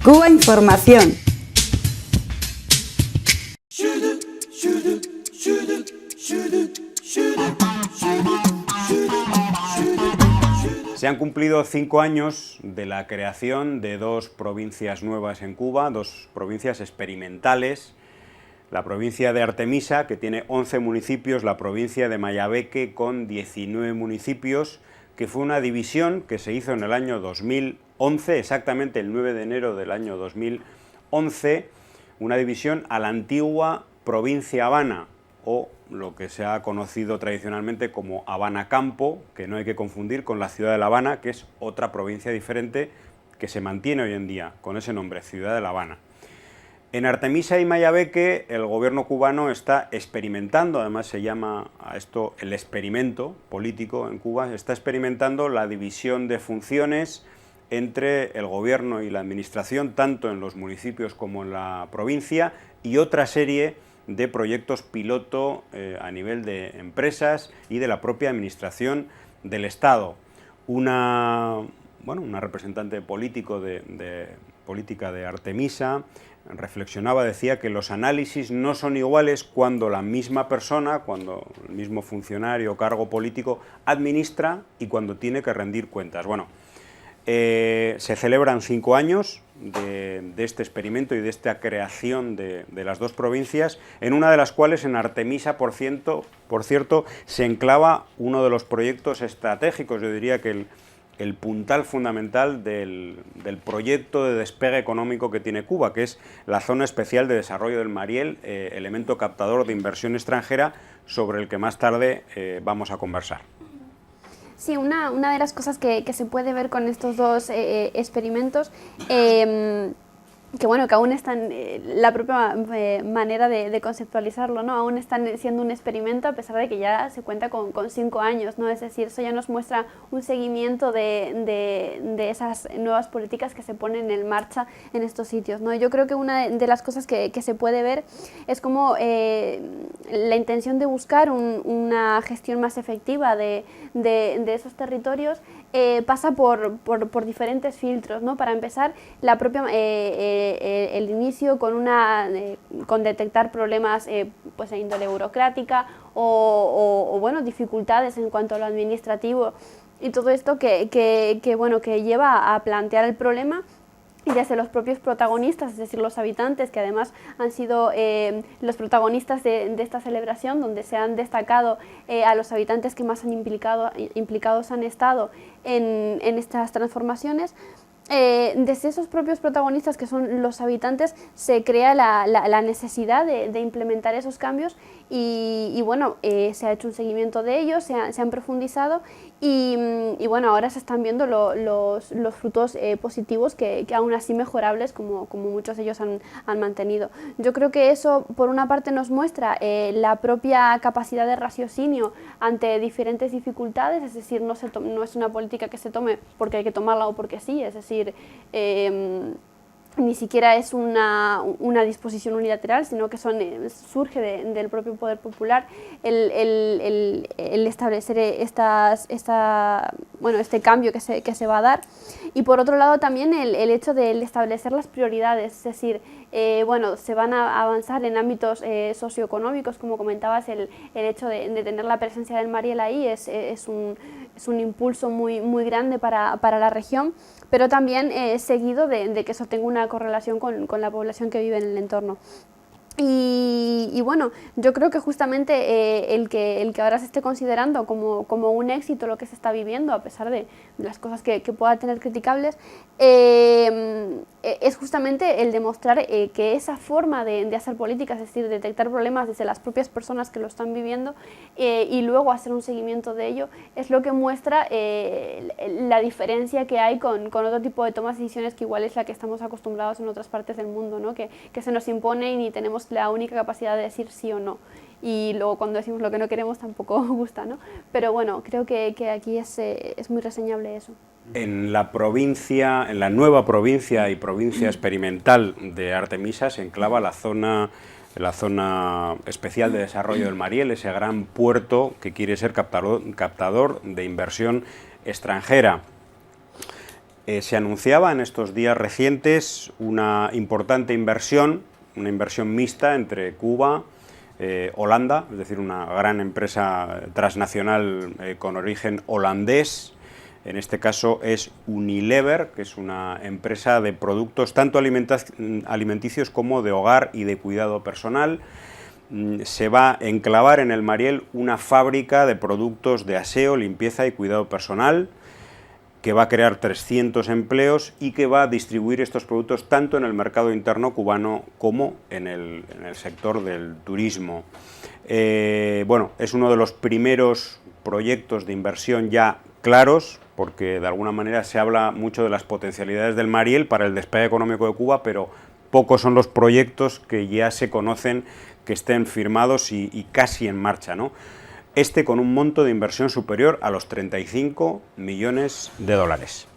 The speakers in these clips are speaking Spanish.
Cuba Información. Se han cumplido 5 años de la creación de 2 provincias nuevas en Cuba, 2 provincias experimentales. La provincia de Artemisa, que tiene 11 municipios, la provincia de Mayabeque, con 19 municipios, que fue una división que se hizo en el año 2011, exactamente el 9 de enero del año 2011, una división a la antigua provincia Habana, o lo que se ha conocido tradicionalmente como Habana Campo, que no hay que confundir con la ciudad de La Habana, que es otra provincia diferente que se mantiene hoy en día con ese nombre, Ciudad de La Habana. En Artemisa y Mayabeque el gobierno cubano está experimentando, además se llama a esto el experimento político en Cuba, está experimentando la división de funciones entre el gobierno y la administración, tanto en los municipios como en la provincia, y otra serie de proyectos piloto a nivel de empresas y de la propia administración del Estado. Una representante política de Artemisa reflexionaba, decía que los análisis no son iguales cuando la misma persona, cuando el mismo funcionario o cargo político administra y cuando tiene que rendir cuentas. Bueno, se celebran 5 años de este experimento y de esta creación de las 2 provincias, en una de las cuales, en Artemisa, por cierto, se enclava uno de los proyectos estratégicos, yo diría que el puntal fundamental del proyecto de despegue económico que tiene Cuba, que es la Zona Especial de Desarrollo del Mariel, elemento captador de inversión extranjera, sobre el que más tarde vamos a conversar. Sí, una de las cosas que se puede ver con estos 2 experimentos, que bueno, que aún están, la propia manera de conceptualizarlo, ¿no? Aún están siendo un experimento a pesar de que ya se cuenta con 5 años, ¿no? Es decir, eso ya nos muestra un seguimiento de esas nuevas políticas que se ponen en marcha en estos sitios, ¿no? Yo creo que una de las cosas que se puede ver es como la intención de buscar una gestión más efectiva de esos territorios pasa por diferentes filtros, ¿no? Para empezar, la propia el inicio con detectar problemas pues de índole burocrática o bueno, dificultades en cuanto a lo administrativo, y todo esto que lleva a plantear el problema. Y desde los propios protagonistas, es decir, los habitantes, que además han sido los protagonistas de esta celebración, donde se han destacado a los habitantes que más implicados han estado en estas transformaciones. Desde esos propios protagonistas, que son los habitantes, se crea la necesidad de implementar esos cambios y bueno, se ha hecho un seguimiento de ellos, se han profundizado y bueno, ahora se están viendo los frutos positivos que aún así mejorables, como muchos de ellos han mantenido. Yo creo que eso, por una parte, nos muestra la propia capacidad de raciocinio ante diferentes dificultades, es decir, no es una política que se tome porque hay que tomarla o porque sí, es decir, ni siquiera es una disposición unilateral, sino que surge del propio poder popular el establecer este cambio que se va a dar. Y por otro lado también el hecho de establecer las prioridades, es decir, se van a avanzar en ámbitos socioeconómicos, como comentabas, el hecho de tener la presencia del Mariel ahí es un impulso muy grande para la región, pero también seguido de que eso tenga una correlación con la población que vive en el entorno. Y bueno, yo creo que justamente el que ahora se esté considerando como un éxito lo que se está viviendo, a pesar de las cosas que pueda tener criticables, es justamente el demostrar que esa forma de hacer políticas, es decir, detectar problemas desde las propias personas que lo están viviendo y luego hacer un seguimiento de ello, es lo que muestra la diferencia que hay con otro tipo de tomas de decisiones, que igual es la que estamos acostumbrados en otras partes del mundo, ¿no? Que se nos impone y ni tenemos la única capacidad de decir sí o no. Y luego cuando decimos lo que no queremos tampoco gusta, ¿no? Pero bueno, creo que aquí es muy reseñable eso. En la nueva provincia y provincia experimental de Artemisa se enclava la zona especial de desarrollo del Mariel, ese gran puerto que quiere ser captador de inversión extranjera. Se anunciaba en estos días recientes una importante inversión, una inversión mixta entre Cuba, Holanda, es decir, una gran empresa transnacional con origen holandés. En este caso es Unilever, que es una empresa de productos tanto alimenticios como de hogar y de cuidado personal. Se va a enclavar en el Mariel una fábrica de productos de aseo, limpieza y cuidado personal, que va a crear 300 empleos y que va a distribuir estos productos tanto en el mercado interno cubano como en el sector del turismo. Bueno, es uno de los primeros proyectos de inversión ya claros, porque de alguna manera se habla mucho de las potencialidades del Mariel para el despegue económico de Cuba, pero pocos son los proyectos que ya se conocen, que estén firmados y casi en marcha, ¿no? Este con un monto de inversión superior a los 35 millones de dólares.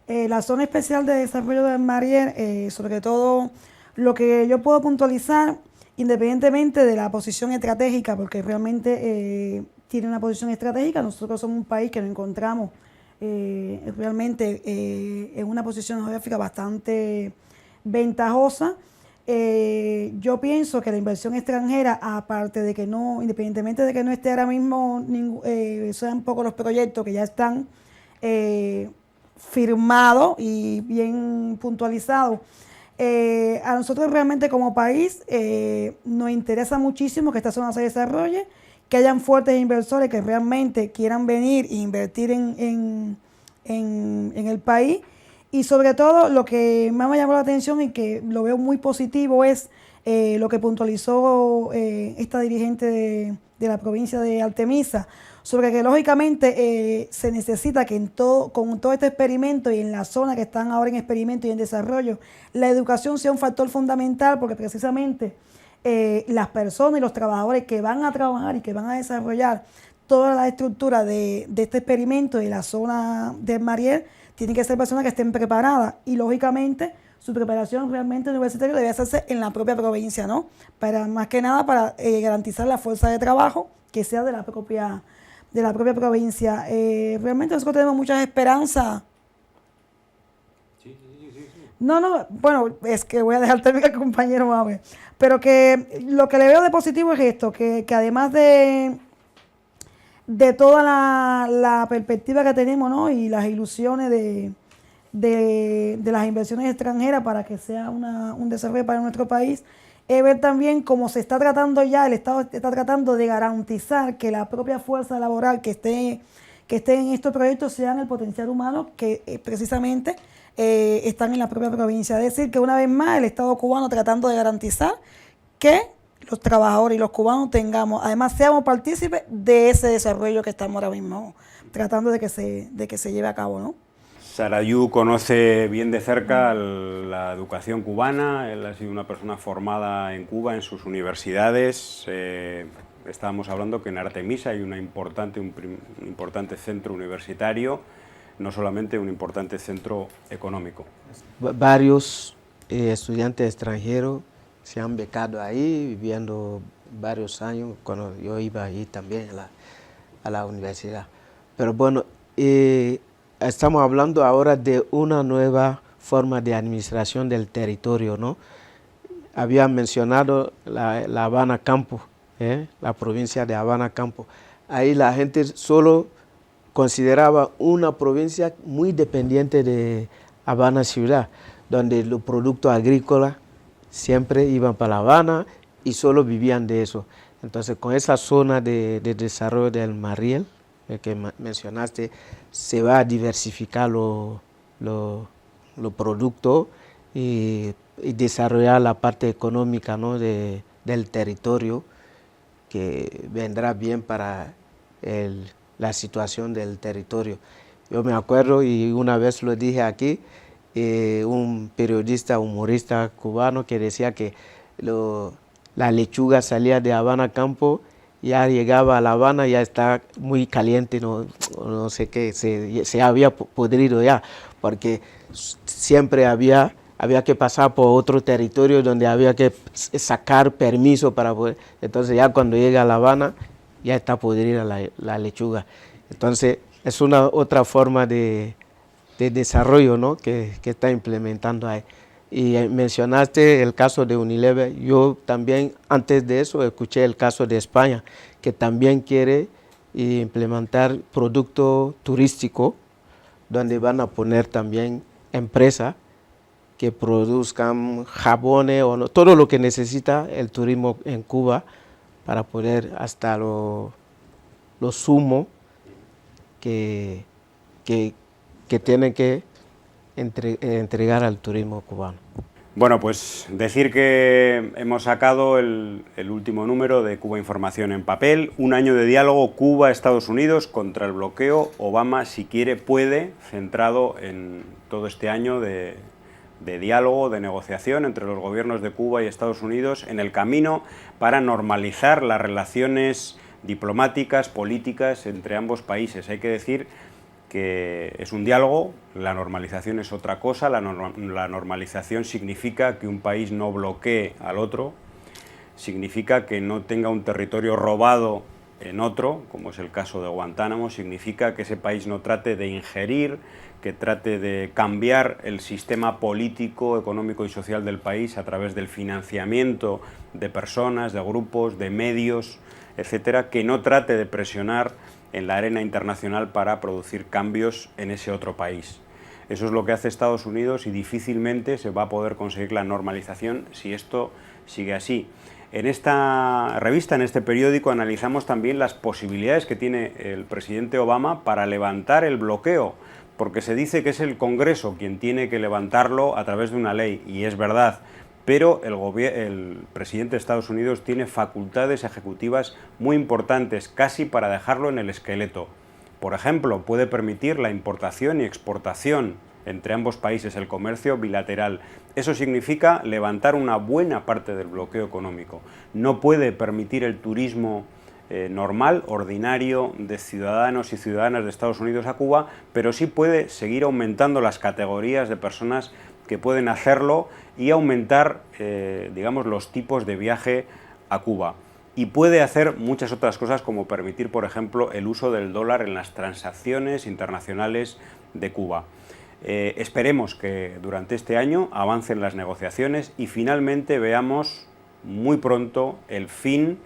La zona especial de desarrollo del Mariel, sobre todo lo que yo puedo puntualizar, independientemente de la posición estratégica, porque realmente tiene una posición estratégica, nosotros somos un país que nos encontramos realmente en una posición geográfica bastante ventajosa. Yo pienso que la inversión extranjera, aparte de que no, independientemente de que no esté ahora mismo, sean pocos los proyectos que ya están firmados y bien puntualizados, a nosotros realmente como país nos interesa muchísimo que esta zona se desarrolle, que hayan fuertes inversores que realmente quieran venir e invertir en el país. Y sobre todo lo que más me llamó la atención y que lo veo muy positivo es lo que puntualizó esta dirigente de la provincia de Artemisa, sobre que lógicamente se necesita que con todo este experimento y en la zona que están ahora en experimento y en desarrollo, la educación sea un factor fundamental, porque precisamente las personas y los trabajadores que van a trabajar y que van a desarrollar toda la estructura de este experimento de la zona del Mariel, tienen que ser personas que estén preparadas y, lógicamente, su preparación realmente universitaria debe hacerse en la propia provincia, ¿no? Más que nada para garantizar la fuerza de trabajo que sea de la propia provincia. Realmente nosotros tenemos muchas esperanzas. Sí. No, bueno, es que voy a dejar terminar el compañero Mame. Pero que lo que le veo de positivo es esto, que además de toda la perspectiva que tenemos, ¿no? Y las ilusiones de las inversiones extranjeras para que sea un desarrollo para nuestro país, es ver también cómo se está tratando ya, el Estado está tratando de garantizar que la propia fuerza laboral que esté en estos proyectos sean el potencial humano que precisamente están en la propia provincia. Es decir, que una vez más el Estado cubano tratando de garantizar que los trabajadores y los cubanos además seamos partícipes de ese desarrollo que estamos ahora mismo tratando de que se lleve a cabo, ¿no? Sarayú conoce bien de cerca la educación cubana, él ha sido una persona formada en Cuba, en sus universidades. Estábamos hablando que en Artemisa hay un importante centro universitario, no solamente un importante centro económico. Varios estudiantes extranjeros se han becado ahí, viviendo varios años, cuando yo iba ahí también a la universidad. Pero bueno, estamos hablando ahora de una nueva forma de administración del territorio, ¿no? Había mencionado la Habana Campo, la provincia de Habana Campo. Ahí la gente solo consideraba una provincia muy dependiente de Habana Ciudad, donde los productos agrícolas siempre iban para La Habana y solo vivían de eso. Entonces, con esa zona de desarrollo del Mariel, que mencionaste, se va a diversificar los productos y desarrollar la parte económica, ¿no? del territorio, que vendrá bien para la situación del territorio. Yo me acuerdo, y una vez lo dije aquí, un periodista, humorista cubano que decía que la lechuga salía de Habana Campo, ya llegaba a La Habana, ya está muy caliente, no sé qué, se había podrido ya, porque siempre había que pasar por otro territorio donde había que sacar permiso para poder. Entonces ya cuando llega a La Habana, ya está podrida la lechuga. Entonces es otra forma de de desarrollo, ¿no?, que está implementando ahí. Y mencionaste el caso de Unilever. Yo también, antes de eso, escuché el caso de España, que también quiere implementar producto turístico, donde van a poner también empresas que produzcan jabones o no, todo lo que necesita el turismo en Cuba para poder hasta los zumos que tienen que entregar al turismo cubano. Bueno, pues decir que hemos sacado el último número de Cuba Información en papel, un año de diálogo Cuba-Estados Unidos contra el bloqueo, Obama si quiere puede, centrado en todo este año de diálogo, de negociación entre los gobiernos de Cuba y Estados Unidos en el camino para normalizar las relaciones diplomáticas, políticas entre ambos países. Hay que decir que es un diálogo, la normalización es otra cosa, la normalización significa que un país no bloquee al otro, significa que no tenga un territorio robado en otro, como es el caso de Guantánamo, significa que ese país no trate de ingerir, que trate de cambiar el sistema político, económico y social del país a través del financiamiento de personas, de grupos, de medios, etcétera, que no trate de presionar en la arena internacional para producir cambios en ese otro país. Eso es lo que hace Estados Unidos y difícilmente se va a poder conseguir la normalización si esto sigue así. En esta revista, en este periódico, analizamos también las posibilidades que tiene el presidente Obama para levantar el bloqueo, porque se dice que es el Congreso quien tiene que levantarlo a través de una ley, y es verdad, pero el presidente de Estados Unidos tiene facultades ejecutivas muy importantes, casi para dejarlo en el esqueleto. Por ejemplo, puede permitir la importación y exportación entre ambos países, el comercio bilateral. Eso significa levantar una buena parte del bloqueo económico. No puede permitir el turismo normal, ordinario, de ciudadanos y ciudadanas de Estados Unidos a Cuba, pero sí puede seguir aumentando las categorías de personas que pueden hacerlo y aumentar, digamos, los tipos de viaje a Cuba. Y puede hacer muchas otras cosas, como permitir, por ejemplo, el uso del dólar en las transacciones internacionales de Cuba. Esperemos que durante este año avancen las negociaciones y finalmente veamos muy pronto el fin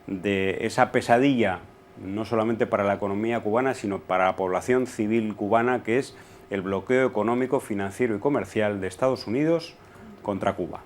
de esa pesadilla, no solamente para la economía cubana, sino para la población civil cubana, que es el bloqueo económico, financiero y comercial de Estados Unidos contra Cuba.